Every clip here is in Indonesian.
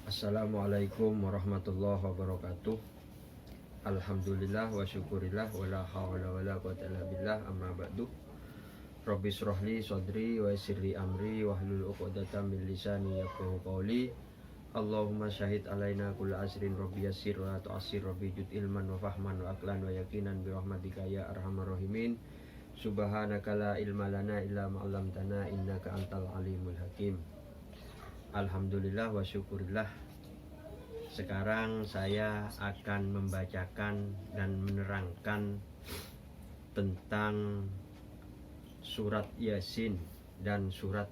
Assalamualaikum warahmatullahi wabarakatuh. Alhamdulillah wa syukurillah wa la hawla wa la quwwata illa billah, amma ba'du. Rabbi shrahli sadri wa yassirli amri wahlul 'uqdatam min lisani yafqahu qawli. Allahumma syahid alaina kulla asrin rabbi yassir wa tu'assir rabbi jud ilman wa fahman wa aqlan wa yaqinan bi rahmatika ya arhamar rahimin. Subhanaka la ilma lana illa ma 'allamtana innaka antal alimul hakim. Alhamdulillah wa syukurillah. Sekarang saya akan membacakan dan menerangkan tentang surat Yasin dan surat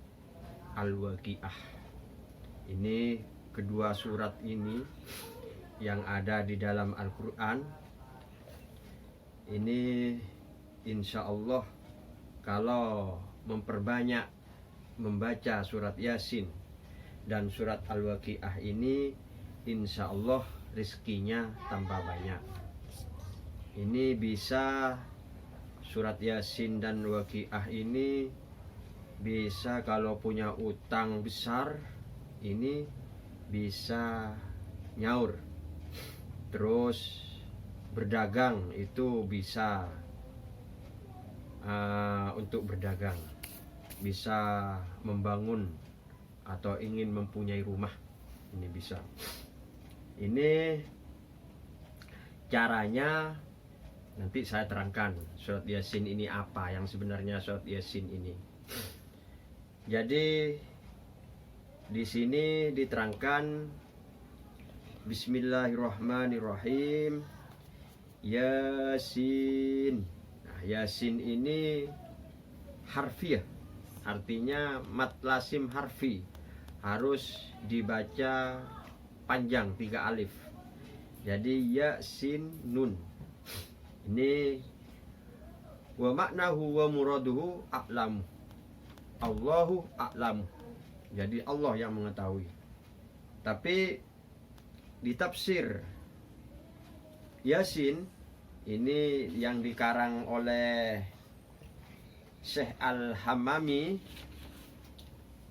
Al-Waqiah. Ini kedua surat ini yang ada di dalam Al-Quran. Ini insya Allah kalau memperbanyak membaca surat Yasin dan surat Al-Waqiah ini, insya Allah rizkinya tambah banyak. Ini bisa surat Yasin dan Waqiah ini bisa kalau punya utang besar, ini bisa nyaur. Terus berdagang itu bisa untuk berdagang, bisa membangun atau ingin mempunyai rumah, ini bisa. Ini caranya nanti saya terangkan surat Yasin ini apa yang sebenarnya surat Yasin ini. Jadi di sini diterangkan Bismillahirrahmanirrahim. Yasin. Nah, Yasin ini harfiah, artinya mad lazim harfi, harus dibaca panjang 3 alif. Jadi Yasin nun. Ini wa maknahu wa muraduhu a'lamu. Allahu a'lamu. Jadi Allah yang mengetahui. Tapi di tafsir Yasin ini yang dikarang oleh Syekh Al-Hammami,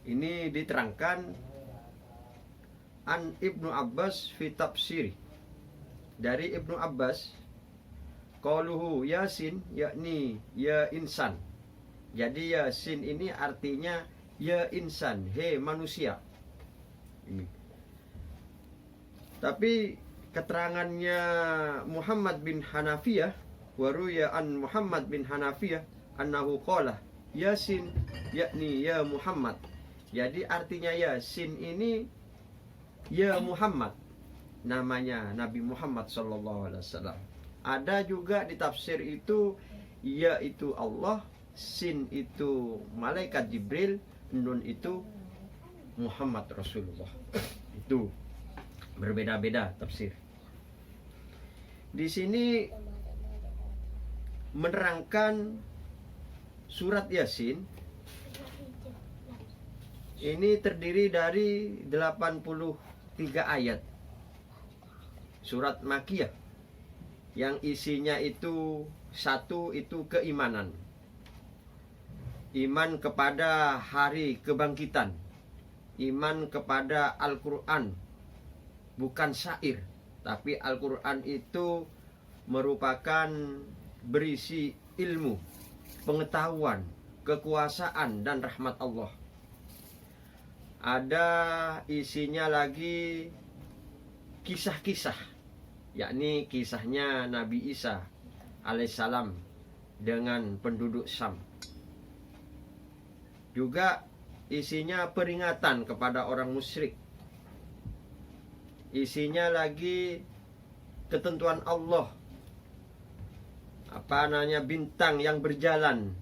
ini diterangkan an Ibnu Abbas fi tafsir, dari Ibnu Abbas, qauluhu Yasin yakni ya insan. Jadi Yasin ini artinya ya insan, he manusia. Ini. Tapi keterangannya Muhammad bin Hanafiyah, waruya an Muhammad bin Hanafiyah annahu qala Yasin yakni ya Muhammad. Jadi artinya Yasin ini ya Muhammad, namanya Nabi Muhammad SAW. Ada juga di tafsir itu ya itu Allah, sin itu malaikat Jibril, nun itu Muhammad Rasulullah. Itu berbeda-beda tafsir. Di sini menerangkan surat Yasin ini terdiri dari 83 ayat. Surat Makiyah yang isinya itu satu itu keimanan. Iman kepada hari kebangkitan. Iman kepada Al-Quran. Bukan syair, tapi Al-Quran itu merupakan berisi ilmu, pengetahuan, kekuasaan dan rahmat Allah. Ada isinya lagi kisah-kisah, yakni kisahnya Nabi Isa alaihissalam dengan penduduk Syam. Juga isinya peringatan kepada orang musyrik. Isinya lagi ketentuan Allah, bintang yang berjalan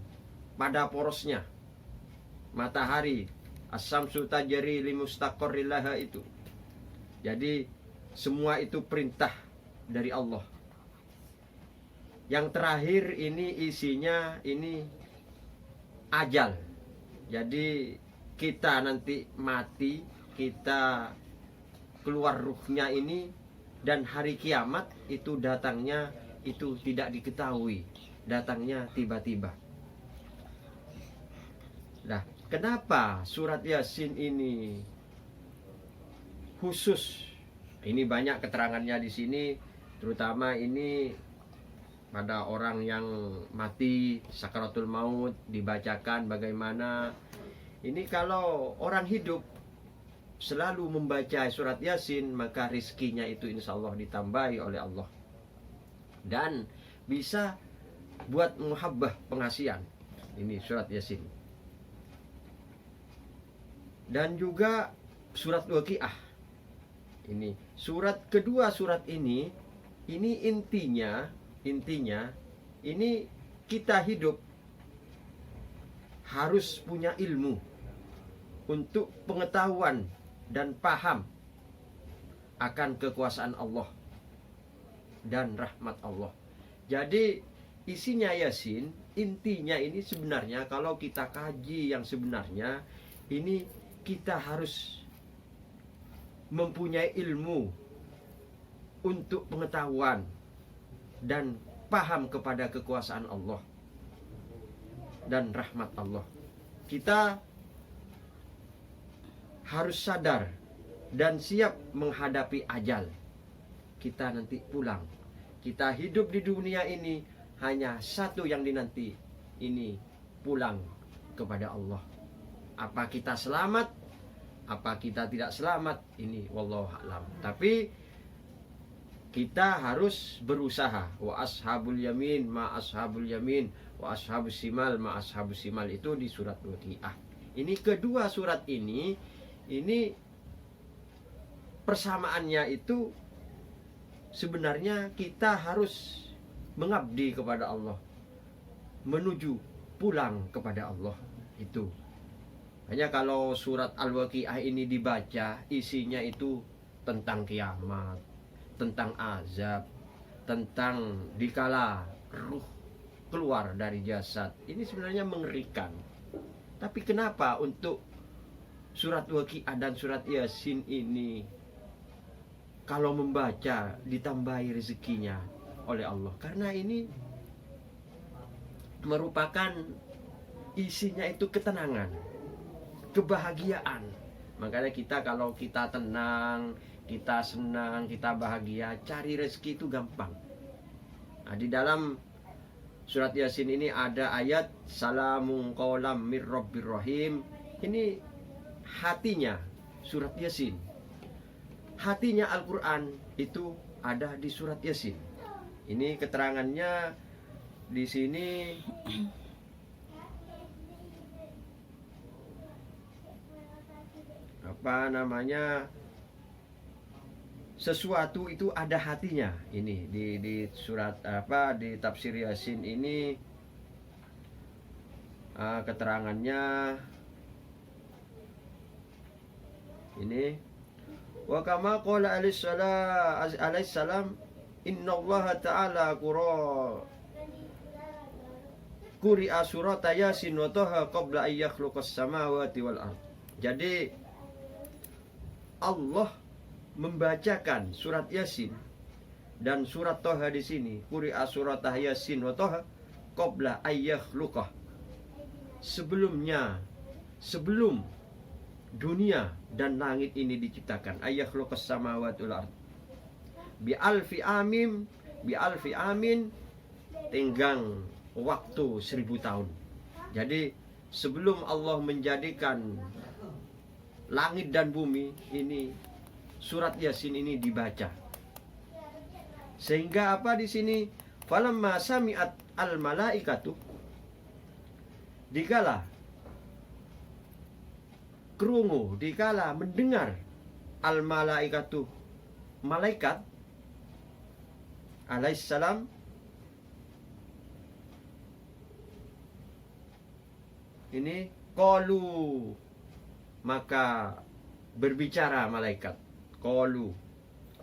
pada porosnya, matahari, as-samsu tajri li mustaqarril laha itu. Jadi semua itu perintah dari Allah. Yang terakhir ini isinya ini ajal. Jadi kita nanti mati, kita keluar ruhnya ini, dan hari kiamat itu datangnya itu tidak diketahui, datangnya tiba-tiba. Nah, kenapa surat Yasin ini khusus. Ini banyak keterangannya di sini, terutama ini pada orang yang mati sakaratul maut dibacakan bagaimana. Ini kalau orang hidup selalu membaca surat Yasin, maka rizkinya itu insya Allah ditambahi oleh Allah. Dan bisa buat muhabbah, pengasihan. Ini surat Yasin. Dan juga surat Waqiah. Ini surat kedua, surat ini intinya ini kita hidup harus punya ilmu untuk pengetahuan dan paham akan kekuasaan Allah dan rahmat Allah. Jadi isinya Yasin, intinya ini sebenarnya kalau kita kaji yang sebenarnya, ini kita harus mempunyai ilmu untuk pengetahuan dan paham kepada kekuasaan Allah dan rahmat Allah. Kita harus sadar dan siap menghadapi ajal. Kita nanti pulang. Kita hidup di dunia ini hanya satu yang dinanti, ini pulang kepada Allah. Apa kita selamat, apa kita tidak selamat, ini wallahu a'lam. Tapi kita harus berusaha. Wa ashabul yamin ma ashabul yamin, wa ashabus simal ma ashabus simal, itu di surat Waqiah. Ini kedua surat ini persamaannya itu sebenarnya kita harus mengabdi kepada Allah, menuju pulang kepada Allah itu. Hanya kalau surat Al-Waqiah ini dibaca, isinya itu tentang kiamat, tentang azab, tentang dikala ruh keluar dari jasad. Ini sebenarnya mengerikan. Tapi kenapa untuk surat Waqiah dan surat Yasin ini kalau membaca ditambahi rezekinya oleh Allah? Karena ini merupakan isinya itu ketenangan, kebahagiaan. Makanya kita kalau kita tenang, kita senang, kita bahagia, cari rezeki itu gampang. Nah, di dalam surat Yasin ini ada ayat salamun qaulam mir rabbir rahim. Ini hatinya surat Yasin. Hatinya Al-Quran itu ada di surat Yasin. Ini keterangannya di sini. Apa namanya, sesuatu itu ada hatinya. Ini di surat apa, di tafsir Yasin ini keterangannya ini, wa kama qala alaihi salam innallaha ta'ala quri'a surat Yasin wa taha qabla an yakhluqas samawati wal ard. Jadi Allah membacakan surat Yasin dan surat Toha di sini, quri'a surat Yasin wa Toha qabla an yakhluqah, sebelum dunia dan langit ini diciptakan. Ayakhluqas samawati wal ard bi alfi amin, tenggang waktu 1000 tahun. Jadi sebelum Allah menjadikan langit dan bumi, ini surat Yasin ini dibaca. Sehingga apa di sini, falamma sami'at al malaikatu, dikala krungu, dikala mendengar al malaikatu, malaikat alaihissalam, ini qalu, maka berbicara malaikat, qalu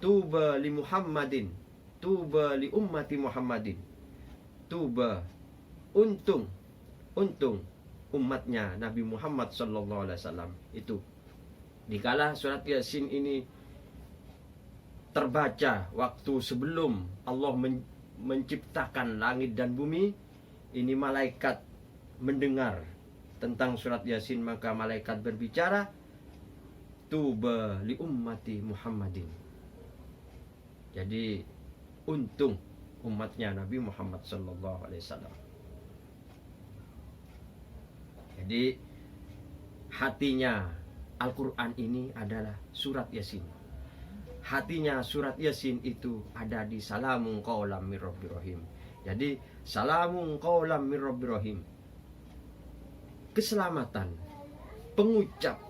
tuba li Muhammadin, tuba li ummati Muhammadin, tuba, untung umatnya Nabi Muhammad sallallahu alaihi wasallam. Itu dikala surat Yasin ini terbaca waktu sebelum Allah menciptakan langit dan bumi, ini malaikat mendengar tentang surat Yasin, maka malaikat berbicara, tuba li ummati Muhammadin. Jadi untung umatnya Nabi Muhammad sallallahu alaihi wasallam. Jadi hatinya Al-Quran ini adalah surat Yasin. Hatinya surat Yasin itu ada di salamun qaulam mir rabbir rahim. Jadi salamun qaulam mir rabbir rahim. Keselamatan, pengucap,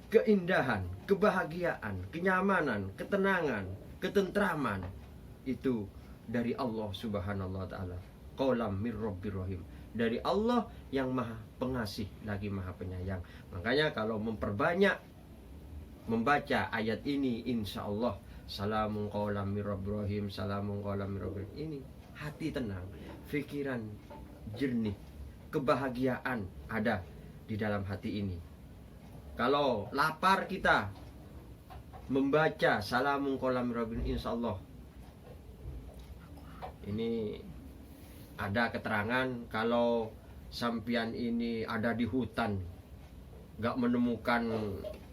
keindahan, kebahagiaan, kenyamanan, ketenangan, ketentraman itu dari Allah Subhanahu wa taala. Qaulam mir rabbir rahim. Dari Allah yang maha pengasih lagi maha penyayang. Makanya kalau memperbanyak membaca ayat ini, insya Allah salamun qaulam mir rabbir rahim, salamun qaulam mir rabbir rahim, ini hati tenang, pikiran jernih, kebahagiaan ada di dalam hati ini. Kalau lapar kita membaca salamun qaulam mir rabbir, insya Allah ini ada keterangan kalau sampian ini ada di hutan gak menemukan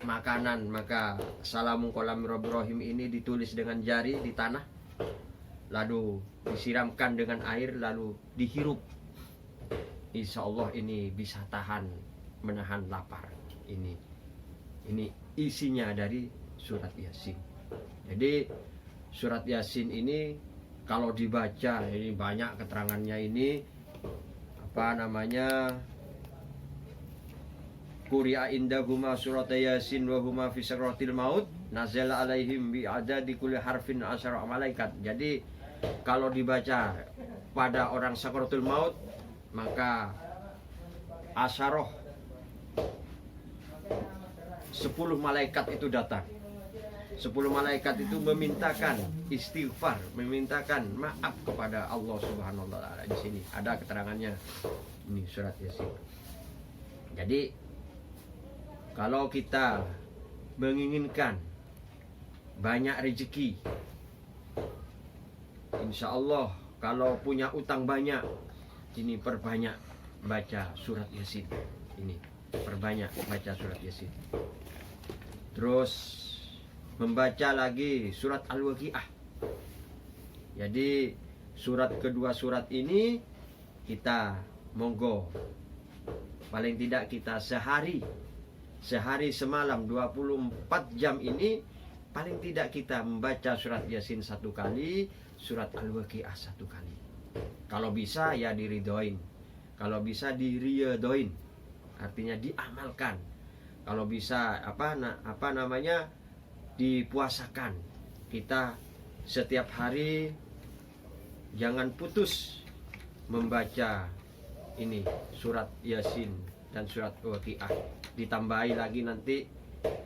makanan, maka salamun qaulam mir rabbir rahim ini ditulis dengan jari di tanah, lalu disiramkan dengan air, lalu dihirup. Insya Allah ini bisa tahan, menahan lapar. Ini isinya dari surat Yasin. Jadi surat Yasin ini kalau dibaca, ini banyak keterangannya ini, apa namanya, Quri'a indahuma surat Yasin wa huma fi sakratil maut nazala alaihim bi adadi kulli harfin asyara malaikat. Jadi kalau dibaca pada orang sakratul maut, maka asyaroh 10 malaikat itu datang. 10 malaikat itu memintakan istighfar, memintakan maaf kepada Allah Subhanahu wa taala. Di sini ada keterangannya. Ini surat Yasin. Jadi kalau kita menginginkan banyak rezeki, insya Allah kalau punya utang banyak, ini perbanyak baca surat Yasin. Ini perbanyak baca surat Yasin. Terus membaca lagi surat Al-Waqiah. Jadi surat kedua surat ini kita monggo paling tidak kita sehari semalam 24 jam ini paling tidak kita membaca surat Yasin 1 kali, surat Al-Waqiah 1 kali. Kalau bisa ya diridoin, kalau bisa diriyadoin, artinya diamalkan. Kalau bisa apa namanya, dipuasakan. Kita setiap hari jangan putus membaca ini surat Yasin dan surat Waqiah. Ditambahi lagi nanti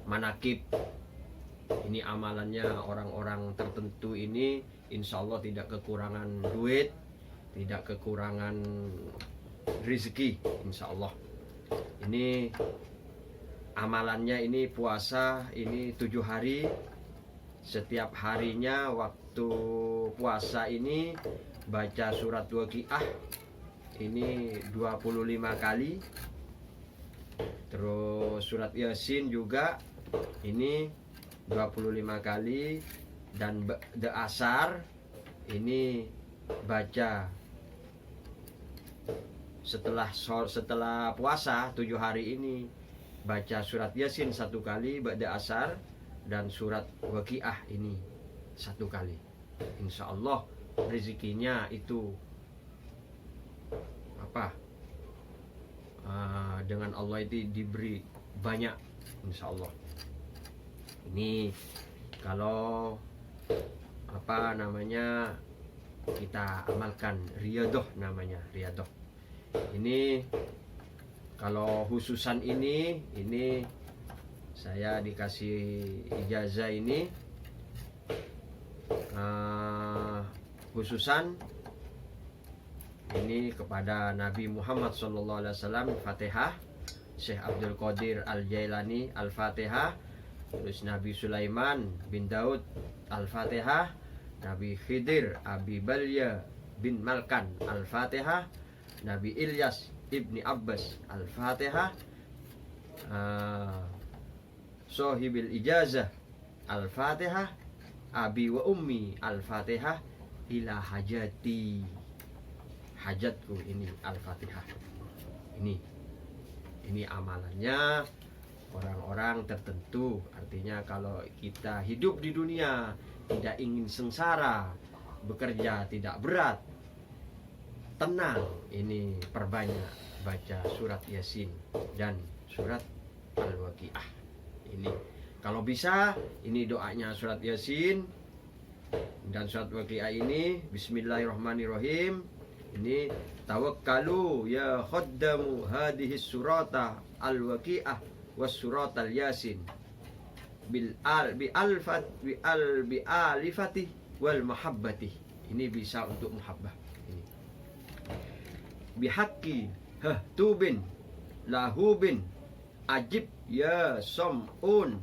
manakib. Ini amalannya orang-orang tertentu ini insya Allah tidak kekurangan duit, tidak kekurangan rezeki, insya Allah. Ini amalannya ini puasa ini 7 hari. Setiap harinya waktu puasa ini baca surat Waqiah ini 25 kali. Terus surat Yasin juga ini 25 kali. Dan the asar ini baca setelah puasa 7 hari ini baca surat Yasin 1 kali ba'da asar, dan surat Waqiah ini 1 kali. Insya Allah rezekinya itu dengan Allah itu diberi banyak, insya Allah. Ini kalau kita amalkan, riyadoh namanya, riyadoh. Ini kalau khususan ini saya dikasih ijazah ini khususan ini kepada Nabi Muhammad SAW, Fatihah, Syekh Abdul Qadir Al-Jailani Al-Fatihah, terus Nabi Sulaiman bin Daud Al-Fatihah, Nabi Khidir Abi Balya bin Malkan Al-Fatihah, Nabi Ilyas Ibni Abbas Al-Fatihah, sahibil ijazah Al-Fatihah abi wa ummi Al-Fatihah ila hajati, hajatku ini Al-Fatihah. Ini amalannya orang-orang tertentu. Artinya kalau kita hidup di dunia tidak ingin sengsara, bekerja tidak berat, tenang, ini perbanyak baca surat Yasin dan surat Al-Waqiah. Ini kalau bisa, ini doanya surat Yasin dan surat Waqiah ini. Bismillahirrahmanirrahim. Ini tawakkalu ya khaddamu hadhihi surata Al-Waqiah was surat Al-Yasin bi alifati wal mahabbati. Ini bisa untuk muhabbah. Ini bihaqqi tubin lahubin ajib ya sam'un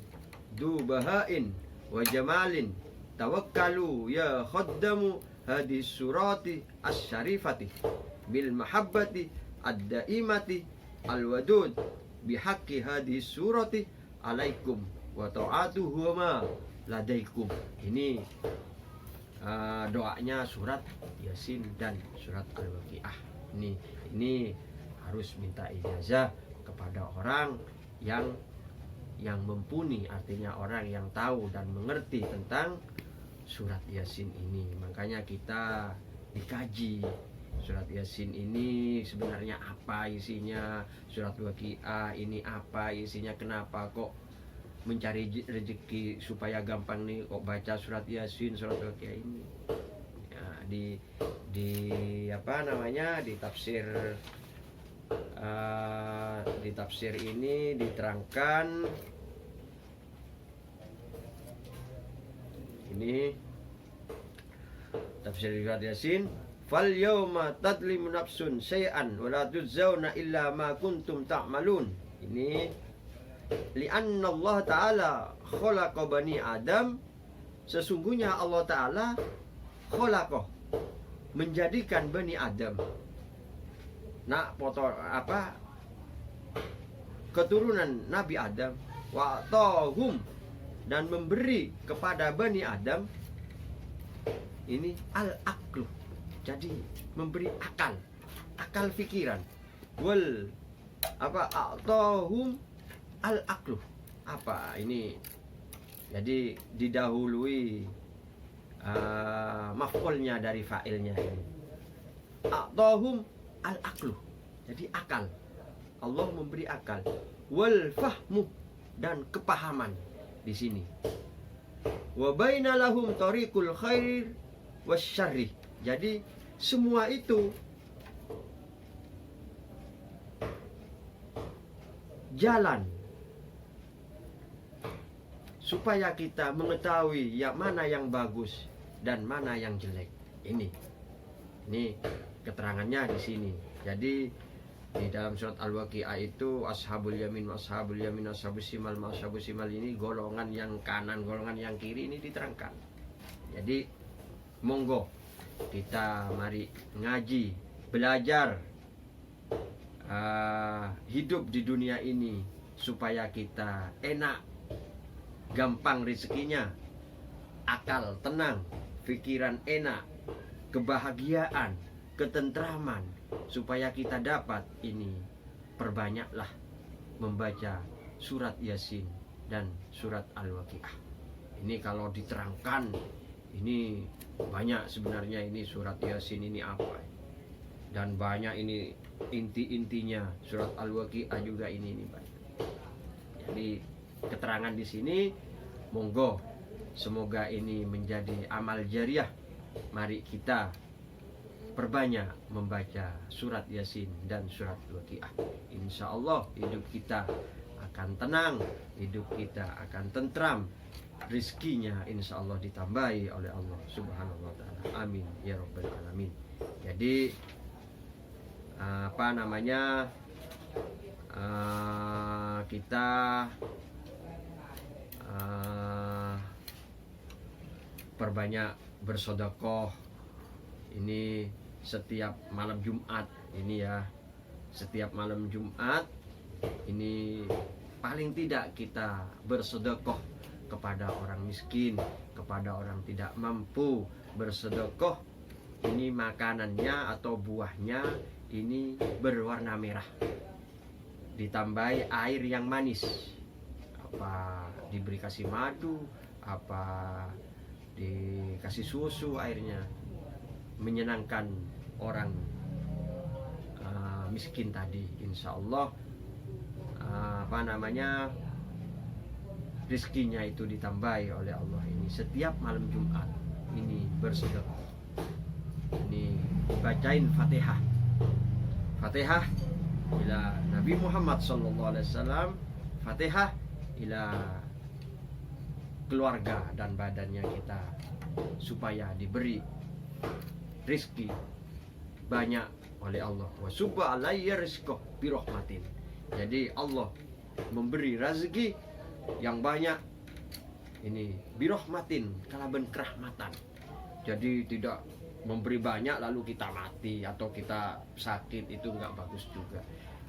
dubahain wa jamalin tawakkalu ya khaddamu hadis surati asy-syarifati bil mahabbati ad-daimati al-wadud bihaqqi hadis surati alaikum wa ta'atuhu ma ladaikum. Ini doanya surat Yasin dan surat Al-Waqiah. Ini harus minta ijazah kepada orang yang mumpuni, artinya orang yang tahu dan mengerti tentang surat Yasin ini. Makanya kita dikaji surat Yasin ini sebenarnya apa isinya, surat Waqiah ini apa isinya, kenapa kok mencari rezeki supaya gampang nih kok baca surat Yasin, surat Waqiah ini. Ya, di apa namanya, di tafsir ini diterangkan ini tafsir surat Yasin, fal yauma tadlimu nafsun syai'an wa la tujzauna illa ma kuntum ta'malun. Ini li'anna Allah Ta'ala khalaqa bani Adam, sesungguhnya Allah Ta'ala khalaqa, menjadikan bani Adam, keturunan Nabi Adam, wa ta'hum, dan memberi kepada bani Adam ini al-aqlu, jadi memberi akal pikiran, wal a'tahum al-aqlu, ini jadi didahului maf'ulnya dari fa'ilnya ini. A'tahum al-aqlu, jadi akal. Allah memberi akal. Wal fahmu, dan kepahaman di sini. Wa baina lahum tariqul khair wasyarri. Jadi semua itu jalan supaya kita mengetahui yang mana yang bagus dan mana yang jelek. Ini keterangannya di sini. Jadi di dalam surat Al-Waqiah itu ashabul yamin, ashabul yamin, ashabus simal, ashabus simal, ini golongan yang kanan, golongan yang kiri, ini diterangkan. Jadi monggo kita mari ngaji, belajar, hidup di dunia ini supaya kita enak, gampang rezekinya, akal tenang, pikiran enak, kebahagiaan, ketentraman, supaya kita dapat ini. Perbanyaklah membaca surat Yasin dan surat Al-Waqiah. Ini kalau diterangkan, ini banyak sebenarnya ini surat Yasin ini apa, dan banyak ini inti-intinya. Surat Al-Waqiah juga ini banyak. Jadi keterangan di sini, monggo semoga ini menjadi amal jariah. Mari kita perbanyak membaca surat Yasin dan surat Waqiah. Insya Allah hidup kita akan tenang, hidup kita akan tentram, rizkinya insya Allah ditambahi oleh Allah Subhanahu wa Ta'ala. Amin ya Rabbal Alamin. Jadi kita perbanyak bersedekah ini setiap malam Jumat ini ya. Setiap malam Jumat ini paling tidak kita bersedekah kepada orang miskin, kepada orang tidak mampu. Bersedekah ini makanannya atau buahnya ini berwarna merah, ditambahi air yang manis, apa diberi kasih madu, apa dikasih susu, airnya menyenangkan orang miskin tadi. Insya Allah rizkinya itu ditambahi oleh Allah. Ini setiap malam Jumat ini bersedekah, ini bacain Fatihah ila Nabi Muhammad SAW, Fatihah ila keluarga dan badannya kita, supaya diberi rizki banyak oleh Allah. Wa subba alayya rizqah birahmatin. Jadi Allah memberi rezeki yang banyak ini birahmatin, kalaban kerahmatan. Jadi tidak memberi banyak lalu kita mati atau kita sakit, itu nggak bagus juga.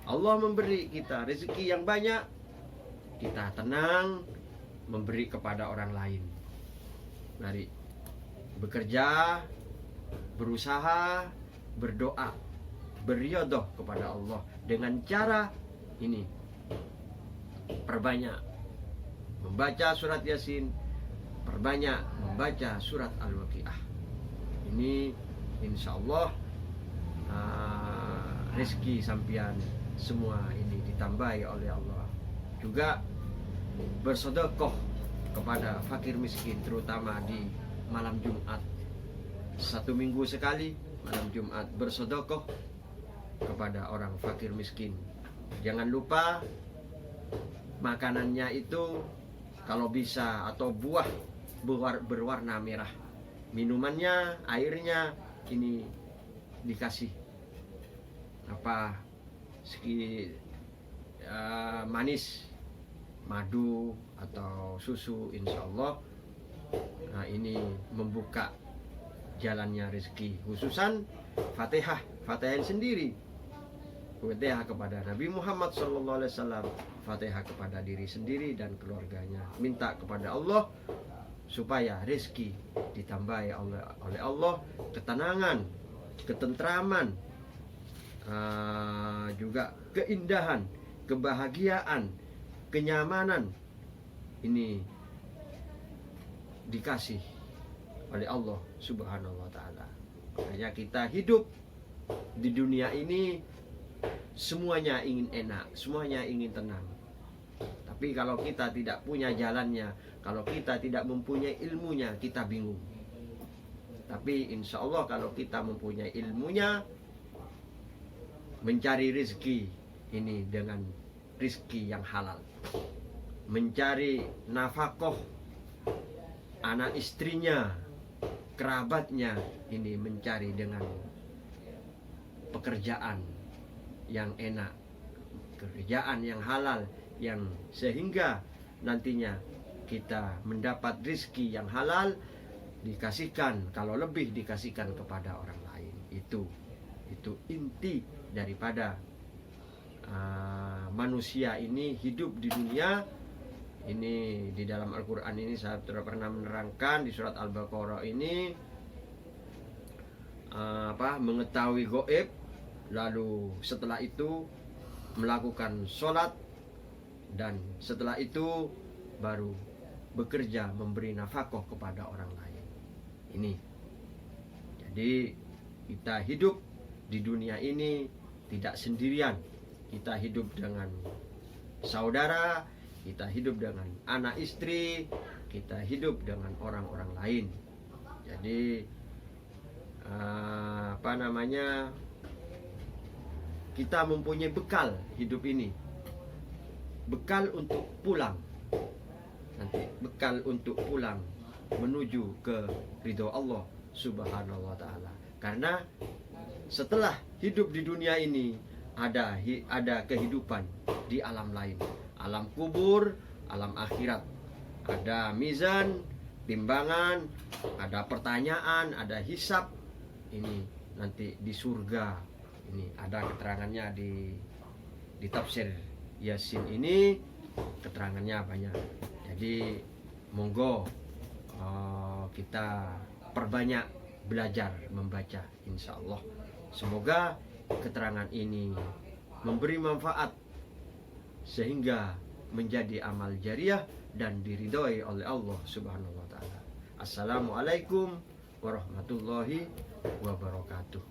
Allah memberi kita rezeki yang banyak, kita tenang memberi kepada orang lain. Mari bekerja, berusaha, berdoa, beriadah kepada Allah dengan cara ini. Perbanyak membaca surat Yasin, perbanyak membaca surat Al-Waqiah. Ini insya Allah rezeki sampian semua ini ditambahi oleh Allah. Juga bersedekah kepada fakir miskin, terutama di malam Jumat. 1 minggu sekali malam Jumat bersedekah kepada orang fakir miskin. Jangan lupa makanannya itu kalau bisa atau buah berwarna merah. Minumannya, airnya ini dikasih manis, madu atau susu, insya Allah. Nah, ini membuka jalannya rezeki. Khususan Fatihah sendiri, Fatihah kepada Nabi Muhammad SAW, Fatihah kepada diri sendiri dan keluarganya. Minta kepada Allah supaya rezeki ditambahi oleh Allah, ketenangan, ketentraman, juga keindahan, kebahagiaan, kenyamanan ini dikasih oleh Allah Subhanahu wa taala. Makanya kita hidup di dunia ini semuanya ingin enak, semuanya ingin tenang. Tapi kalau kita tidak punya jalannya, kalau kita tidak mempunyai ilmunya, kita bingung. Tapi insya Allah kalau kita mempunyai ilmunya, mencari rezeki ini dengan rezeki yang halal, mencari nafkah anak istrinya, kerabatnya, ini mencari dengan pekerjaan yang enak, pekerjaan yang halal, yang sehingga nantinya kita mendapat rezeki yang halal, dikasihkan, kalau lebih dikasihkan kepada orang lain. Itu inti daripada manusia ini hidup di dunia ini. Di dalam Al-Quran ini saya sudah pernah menerangkan di surat Al-Baqarah ini, mengetahui gaib, lalu setelah itu melakukan sholat, dan setelah itu baru bekerja memberi nafkah kepada orang lain. Ini jadi kita hidup di dunia ini tidak sendirian. Kita hidup dengan saudara, kita hidup dengan anak istri, kita hidup dengan orang-orang lain. Jadi kita mempunyai bekal hidup ini, bekal untuk pulang nanti, bekal untuk pulang menuju ke ridho Allah Subhanahu wa taala. Karena setelah hidup di dunia ini ada kehidupan di alam lain, alam kubur, alam akhirat. Ada mizan, timbangan, ada pertanyaan, ada hisab. Ini nanti di surga. Ini ada keterangannya di tafsir Yasin ini. keterangannya banyak. Jadi monggo kita perbanyak belajar membaca, insya Allah. Semoga keterangan ini memberi manfaat sehingga menjadi amal jariah dan diridhoi oleh Allah Subhanahu wa taala. Assalamualaikum warahmatullahi wabarakatuh.